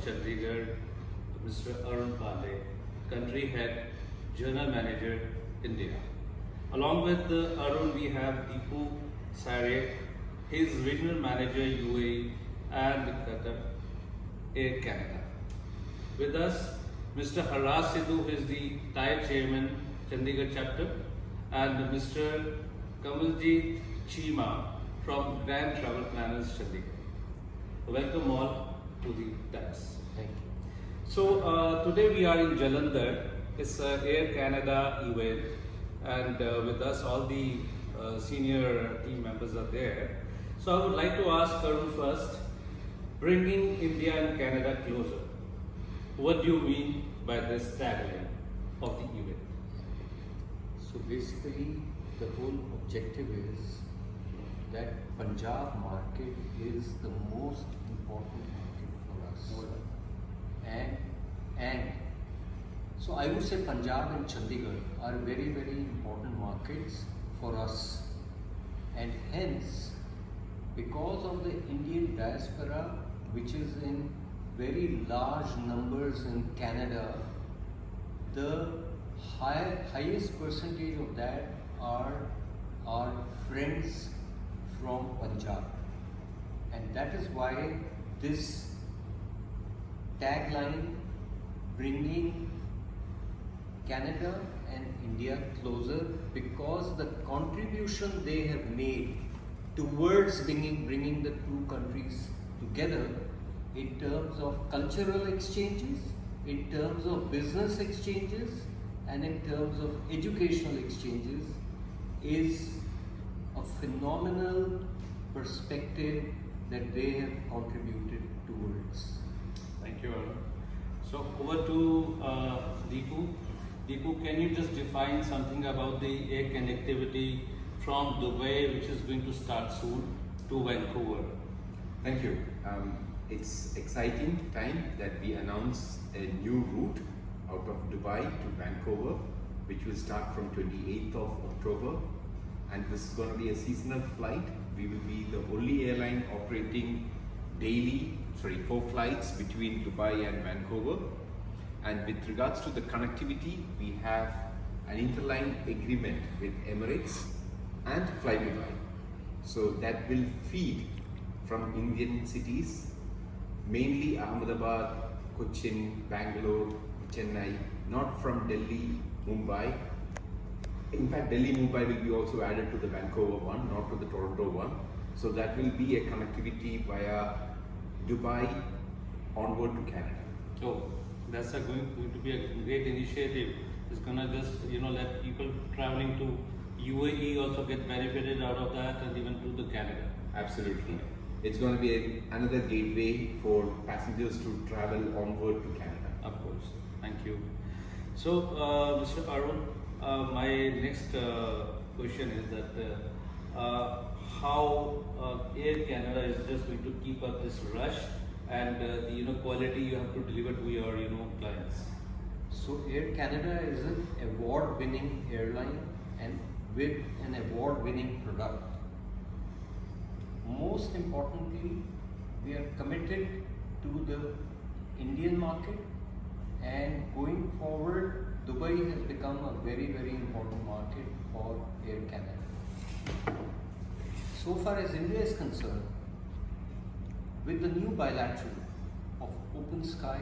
Chandigarh, Mr. ARUN, Country Head, General Manager, India. Along with ARUN, we have DEEPU, CYRIAC, his Regional Manager, UAE, and QATAR, Air Canada. With us, Mr. HARRAJ SIDHU, who is the TAAI Chairman, Chandigarh Chapter, and Mr. KANWALJIT CHEEMA from Grand Travel Planners, Chandigarh. Welcome all to the dais. Thank you. So today we are in Jalandhar. It's an Air Canada event, and with us all the senior team members are there. So I would like to ask Arun first, bringing India and Canada closer. What do you mean by this tagline of the event? So basically, the whole objective is that Punjab market is the most important market for us. And so I would say Punjab and Chandigarh are very, very important markets for us. And hence, because of the Indian diaspora, which is in very large numbers in Canada, the highest percentage of that are our friends from Punjab. And that is why this tagline, bringing Canada and India closer, because the contribution they have made towards bringing the two countries together in terms of cultural exchanges, in terms of business exchanges, and in terms of educational exchanges is a phenomenal perspective that they have contributed towards. Thank you, Arun. So over to DEEPU. DEEPU, can you just define something about the air connectivity from Dubai, which is going to start soon, to Vancouver? Thank you. It's exciting time that we announce a new route out of Dubai to Vancouver, which will start from 28th of October. And this is going to be a seasonal flight. We will be the only airline operating daily, 4 flights between Dubai and Vancouver. And with regards to the connectivity, we have an interline agreement with Emirates and Fly Dubai. So that will feed from Indian cities, mainly Ahmedabad, Cochin, Bangalore, Chennai, not from Delhi, Mumbai. In fact, Delhi, Mumbai will be also added to the Vancouver one, not to the Toronto one. So that will be a connectivity via Dubai onward to Canada. Oh, that's going to be a great initiative. It's gonna just let people traveling to UAE also get benefited out of that, and even to the Canada. Absolutely. It's going to be another gateway for passengers to travel onward to Canada. Of course. Thank you. So, Mr. Arun, my next question is that how Air Canada is just going to keep up this rush and the quality you have to deliver to your clients. So Air Canada is an award-winning airline and with an award-winning product. Most importantly, we are committed to the Indian market, and going forward, Dubai has become a very, very important market for Air Canada. So far as India is concerned, with the new bilateral of open sky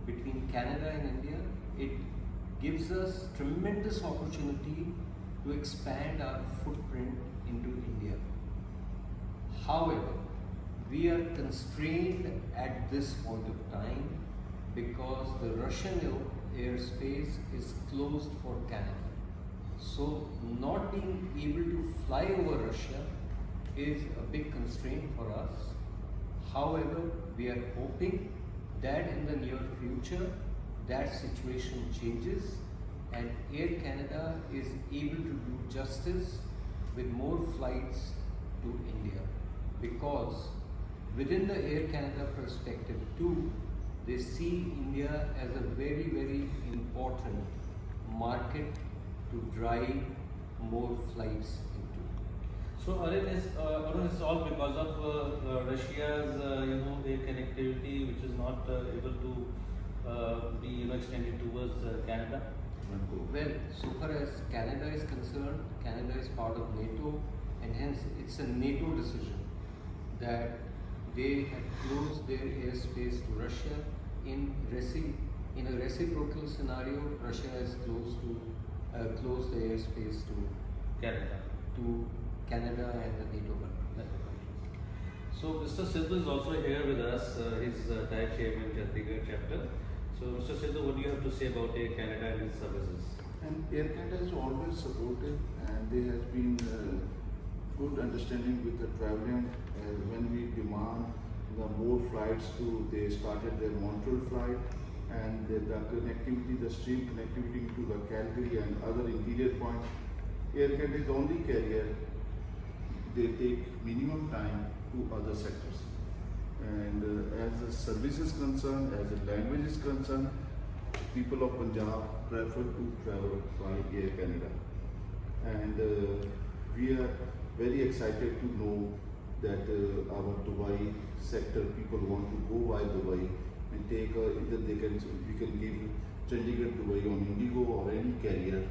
between Canada and India, it gives us tremendous opportunity to expand our footprint into India. However, we are constrained at this point of time because the Russian airspace is closed for Canada. So not being able to fly over Russia is a big constraint for us. However, we are hoping that in the near future that situation changes and Air Canada is able to do justice with more flights to India, because within the Air Canada perspective too, they see India as a very, very important market to drive more flights into. So Arun is all because of Russia's air connectivity, which is not able to be extended towards Canada. Well, so far as Canada is concerned, Canada is part of NATO, and hence it's a NATO decision that they have closed their airspace to Russia. In a reciprocal scenario, Russia has closed the airspace to Canada and the NATO countries. So Mr. Sidhu is also here with us. He's TAAI chairman, Chandigarh chapter. So Mr. Sidhu, what do you have to say about Air Canada and its services? And Air Canada is always supportive, and there has been good understanding with the traveling. When we demand the more flights they started their Montreal flight, and the connectivity, the stream connectivity to the Calgary and other interior points. Air Canada is the only carrier. They take minimum time to other sectors. And as the service is concerned, as the language is concerned, people of Punjab prefer to travel by Air Canada. And we are very excited to know that our Dubai sector people want to go by Dubai and take either we can give Chandigarh Dubai on Indigo or any carrier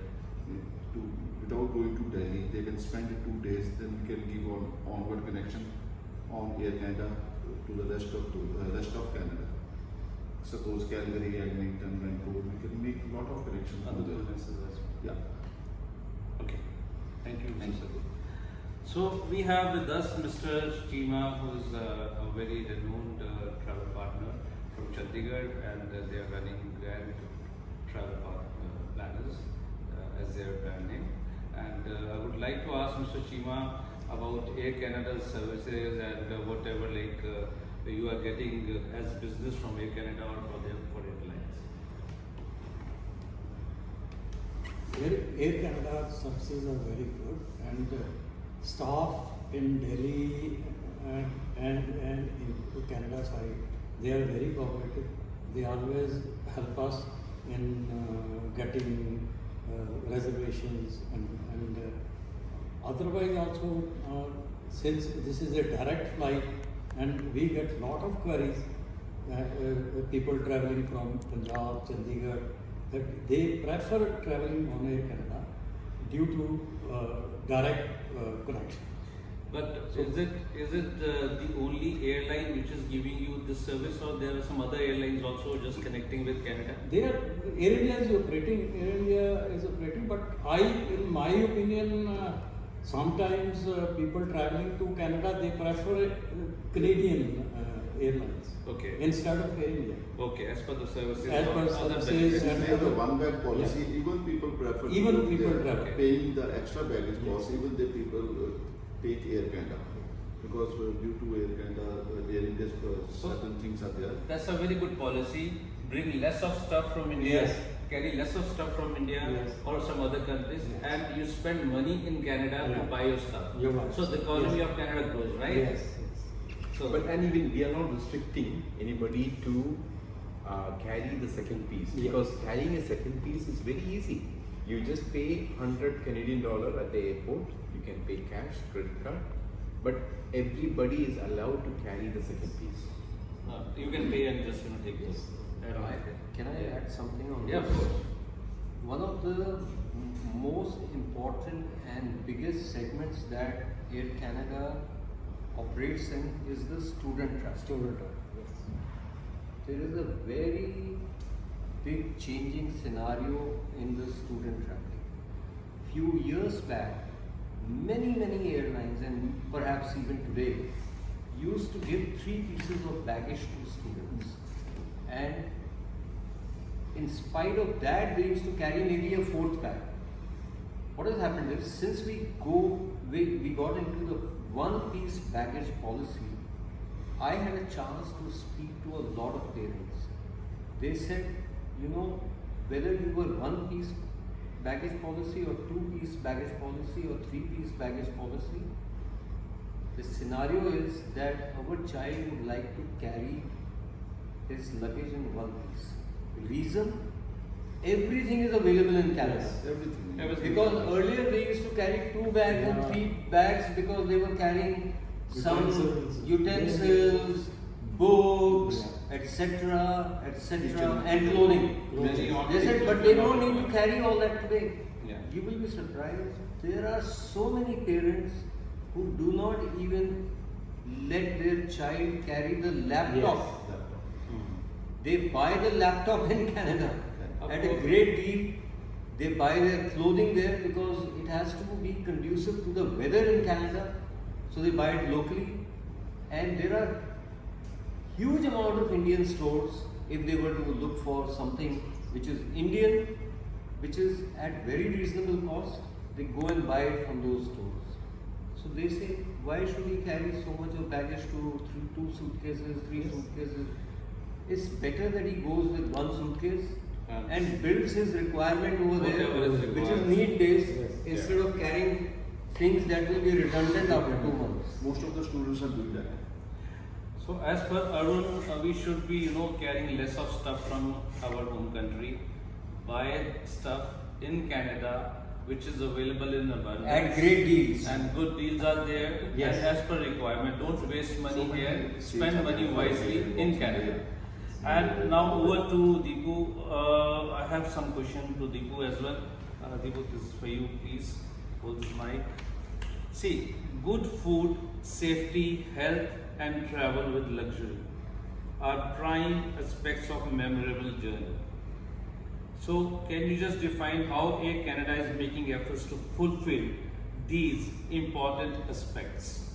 without going to Delhi. They can spend 2 days, then we can give onward connection on Air Canada to the rest of Canada. Suppose Calgary, Edmonton, Vancouver, we can make a lot of connections. Other businesses as well. Yeah. Okay. Thank you, Mr. Sidhu. So we have with us Mr. CHEEMA, who is a very renowned travel partner from Chandigarh, and they are running Grand Travel Planners as their brand name. And I would like to ask Mr. CHEEMA about Air Canada's services and whatever you are getting as business from Air Canada or for airlines. Air Canada services are very good, and staff in Delhi and in Canada side, they are very cooperative. They always help us in getting reservations and otherwise also since this is a direct flight and we get lot of queries, people traveling from Punjab, Chandigarh, that they prefer traveling on Air Canada due to direct connection. But is it the only airline which is giving you this service, or there are some other airlines also just connecting with Canada? Air India is operating, but in my opinion, sometimes people traveling to Canada, they prefer Canadian airlines. Okay. Instead of Air India. Okay, as per the services. As per other services benefits. and They have a one-bag policy. Yeah. Even people prefer. Even people prefer. paying the extra baggage cost. Even the people take Air Canada because due to Air Canada, Air India's certain things are there. That's a very good policy. Bring less of stuff from India. Yes. Carry less of stuff from India Yes. or some other countries, Yes. and you spend money in Canada Yeah. to buy your stuff. You're right. So the economy Yes. of Canada grows, right? Yes. So, And even we are not restricting anybody to carry the second piece, Yeah. because carrying a second piece is very easy. You just pay $100 Canadian at the airport. You can pay cash, credit card, but everybody is allowed to carry the second piece. you can pay and just take this. Add on. Can I add something on Yeah, this? of course. One of the most important and biggest segments that Air Canada operates in is the student travel. There is a very big changing scenario in the student traveling. Few years back, many airlines, and perhaps even today, used to give 3 pieces of baggage to students. And in spite of that, they used to carry maybe a 4th bag. What has happened is, since we got into the 1-piece baggage policy, I had a chance to speak to a lot of parents. They said, whether you were 1-piece baggage policy or 2-piece baggage policy or 3-piece baggage policy, the scenario is that our child would like to carry his luggage in 1 piece. Reason, everything is available in Canada. Yes. Everything. Everything. Because earlier they used to carry 2 bags and Yeah. 3 bags because they were carrying some Utensils. utensils, books, Yeah. etc., etc., Kitchen. and clothing. Many They said, but they don't need to carry all that today. Yeah. You will be surprised. There are so many parents who do not even let their child carry the laptop. They buy the laptop in Canada Of at a course. great deal. They buy their clothing there because it has to be conducive to the weather in Canada. So they buy it locally. And there are huge amount of Indian stores if they were to look for something which is Indian, which is at very reasonable cost, they go and buy it from those stores. So they say, why should we carry so much of baggage to 2 suitcases, 3 suitcases? It's better that he goes with 1 suitcase and builds his requirement over there, Whatever is which is required. need based, Yes. instead of carrying things that will be redundant after 2 months. Most of the students are doing that. So as per Arun, we should be, carrying less of stuff from our home country, buy stuff in Canada, which is available in abundance. At great deals. And good deals are there. Yes. And as per requirement, don't waste money So many here, seats spend are money there. wisely in Canada. And now over to Deepu. I have some question to Deepu as well. Deepu, this is for you, please. Hold this mic. See, good food, safety, health, and travel with luxury are prime aspects of a memorable journey. So, can you just define how Air Canada is making efforts to fulfill these important aspects?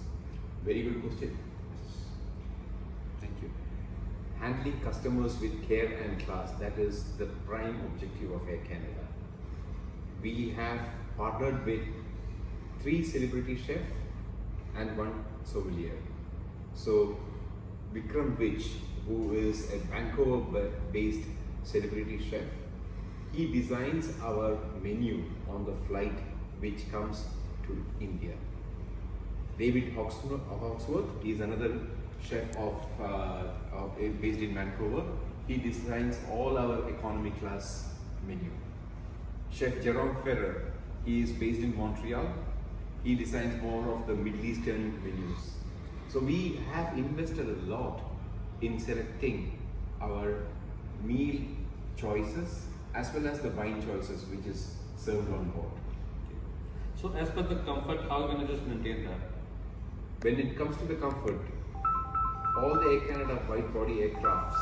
Very good question. Thank you. Handling customers with care and class, that is the prime objective of Air Canada. We have partnered with 3 celebrity chefs and 1 sommelier. So, Vikram Vich, who is a Vancouver-based celebrity chef, he designs our menu on the flight which comes to India. David Hawksworth is another chef based in Vancouver. He designs all our economy class menu. Chef Jerome Ferrer, he is based in Montreal. He designs more of the Middle Eastern menus. So we have invested a lot in selecting our meal choices as well as the wine choices which is served on board. So, as per the comfort, how are we going to just maintain that? When it comes to the comfort, all the Air Canada wide body aircrafts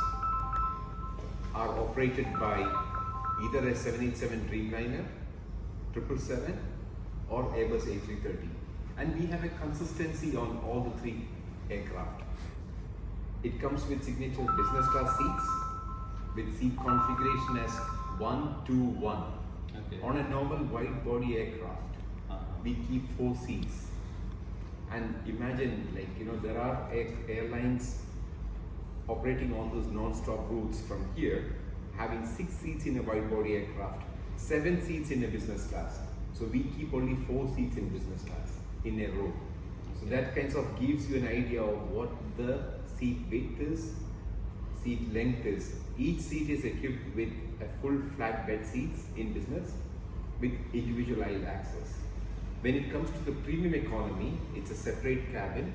are operated by either a 787 Dreamliner, 777 or Airbus A330. And we have a consistency on all the 3 aircraft. It comes with signature business class seats with seat configuration as 1-2-1. Okay. On a normal wide body aircraft, we keep 4 seats. And imagine, there are airlines operating on those non-stop routes from here, having 6 seats in a wide body aircraft, 7 seats in a business class. So we keep only 4 seats in business class in a row. So that kind of gives you an idea of what the seat width is, seat length is. Each seat is equipped with a full flat bed seats in business with individual aisle access. When it comes to the premium economy, it's a separate cabin.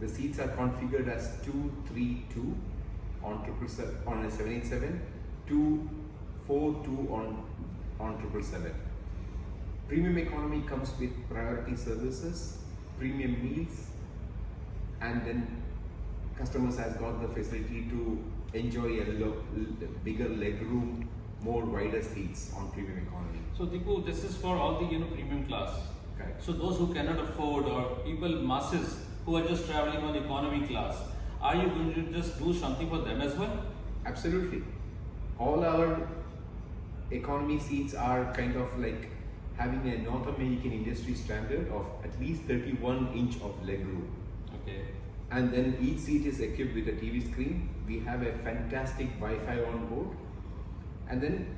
The seats are configured as 2-3-2 on a 787, 2-4-2 on 777. Premium economy comes with priority services, premium meals, and then customers has got the facility to enjoy a bigger leg room, more wider seats on premium economy. So, Deepu, this is for all the premium class. Correct. So, those who cannot afford, or people masses who are just traveling on economy class, are you going to just do something for them as well? Absolutely. All our economy seats are kind of like having a North American industry standard of at least 31 inch of leg room. Okay. And then each seat is equipped with a TV screen. We have a fantastic Wi-Fi on board. And then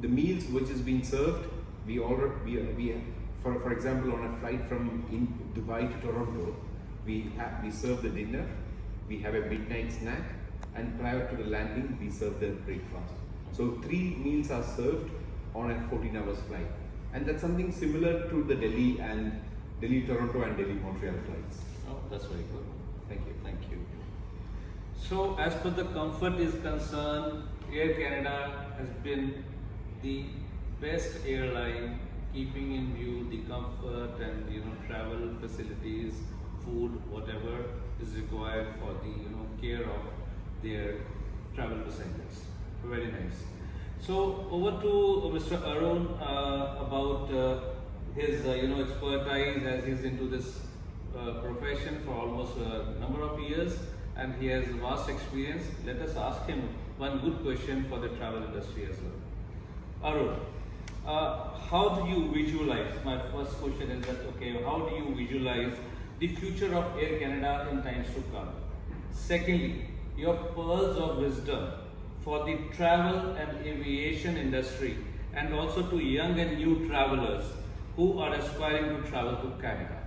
the meals which is being served, for example, on a flight from Dubai to Toronto, we serve the dinner, we have a midnight snack, and prior to the landing, we serve the breakfast. So 3 meals are served on a 14 hours flight. And that's something similar to the Delhi-Toronto and Delhi-Montreal flights. Oh, that's very good. Thank you. Thank you. So, as per the comfort is concerned, Air Canada has been the best airline, keeping in view the comfort and travel facilities, food, whatever is required for the care of their travel passengers. Very nice. So over to Mr. Arun about his expertise, as he's into this profession for almost a number of years, and he has vast experience. Let us ask him one good question for the travel industry as well. Arun, how do you visualize? My first question is that, okay, how do you visualize the future of Air Canada in times to come? Secondly, your pearls of wisdom for the travel and aviation industry, and also to young and new travelers who are aspiring to travel to Canada.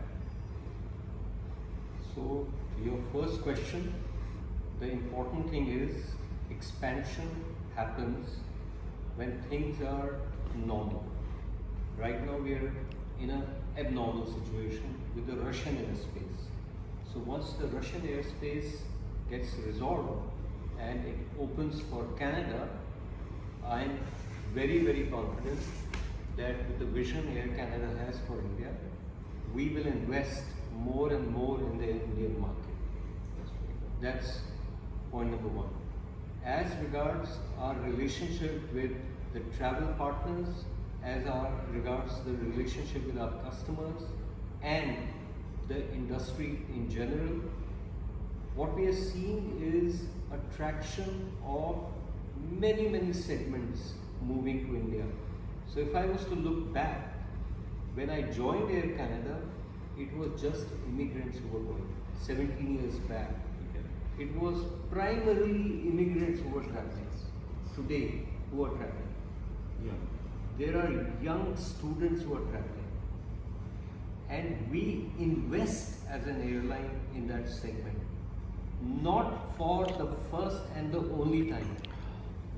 So, your first question, the important thing is expansion happens when things are normal. Right now we are in an abnormal situation with the Russian airspace. So once the Russian airspace gets resolved and it opens for Canada, I am very, very confident that with the vision Air Canada has for India, we will invest more and more in the Indian market. That's point number one. As regards our relationship with the travel partners, as regards the relationship with our customers and the industry in general, what we are seeing is attraction of many, many segments moving to India. So if I was to look back, when I joined Air Canada, it was just immigrants who were going. 17 years back, it was primarily immigrants who were traveling. Today, who are traveling? There are young students who are traveling. And we invest as an airline in that segment. Not for the first and the only time.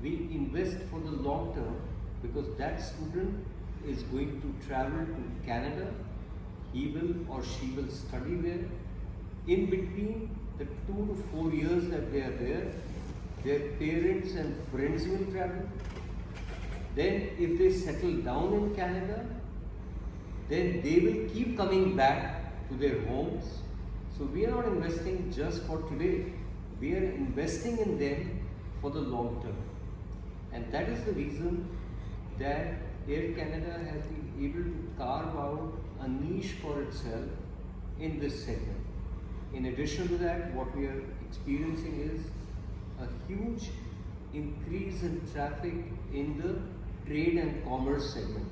We invest for the long term, because that student is going to travel to Canada. He will or she will study there. In between the 2 to 4 years that they are there, their parents and friends will travel. Then if they settle down in Canada, then they will keep coming back to their homes. So we are not investing just for today. We are investing in them for the long term. And that is the reason that Air Canada has been able to carve out a niche for itself in this segment. In addition to that, what we are experiencing is a huge increase in traffic in the trade and commerce segment.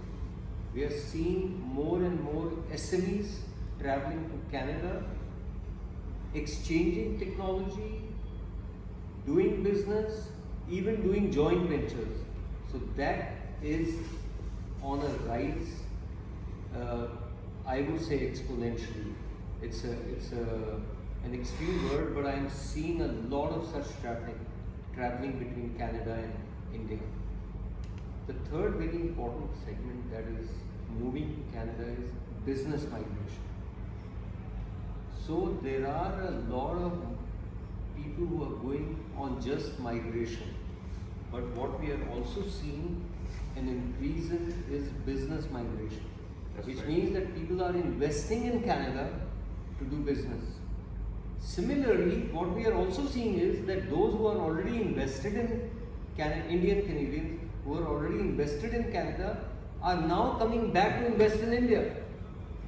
We are seeing more and more SMEs traveling to Canada, exchanging technology, doing business, even doing joint ventures. So that is on a rise, I would say exponentially. It's an extreme word, but I am seeing a lot of such traffic traveling between Canada and India. The third very important segment that is moving to Canada is business migration. So there are a lot of people who are going on just migration. But what we are also seeing an increase in is business migration. That's which right. means that people are investing in Canada to do business. Similarly, what we are also seeing is that those who are already invested in Indian Canadians who are already invested in Canada are now coming back to invest in India.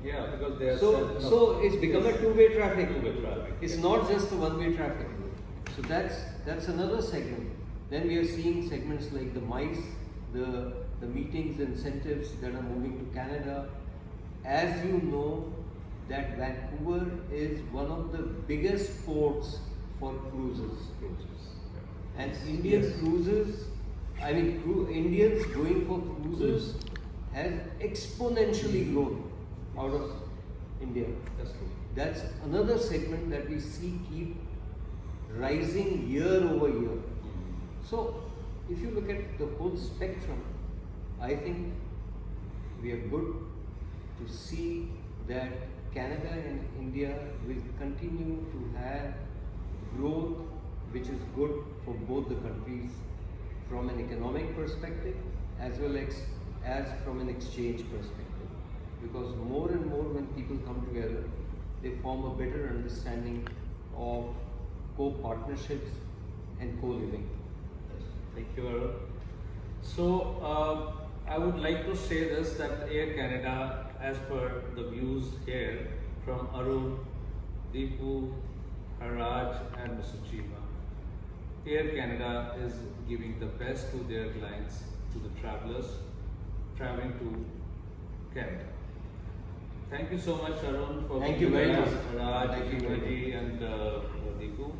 Yeah, because they are So it's become a two-way traffic. Two-way traffic. It's not just a one-way traffic. So that's another segment. Then we are seeing segments like the MICE, the meetings, incentives that are moving to Canada. As you know, that Vancouver is one of the biggest ports for cruises. And Indian cruises, Indians going for cruises has exponentially grown out of India. That's true. That's another segment that we see keep rising year over year. So if you look at the whole spectrum, I think we are good to see that Canada and India will continue to have growth which is good for both the countries from an economic perspective as well as from an exchange perspective. Because more and more when people come together, they form a better understanding of co-partnerships and co-living. Thank you, Arun. So, I would like to say this, that Air Canada, as per the views here from Arun, DEEPU, HARRAJ and Mr. CHEEMA, Air Canada is giving the best to their clients, to the travelers traveling to Canada. Thank you so much, Arun, for Thank you very much. HARRAJ, Thank you very QATAR and DEEPU.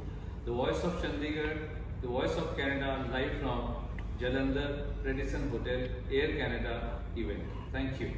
The Voice of Chandigarh, the Voice of Canada, live from Jalandhar, RADISSON Hotel, Air Canada event. Thank you.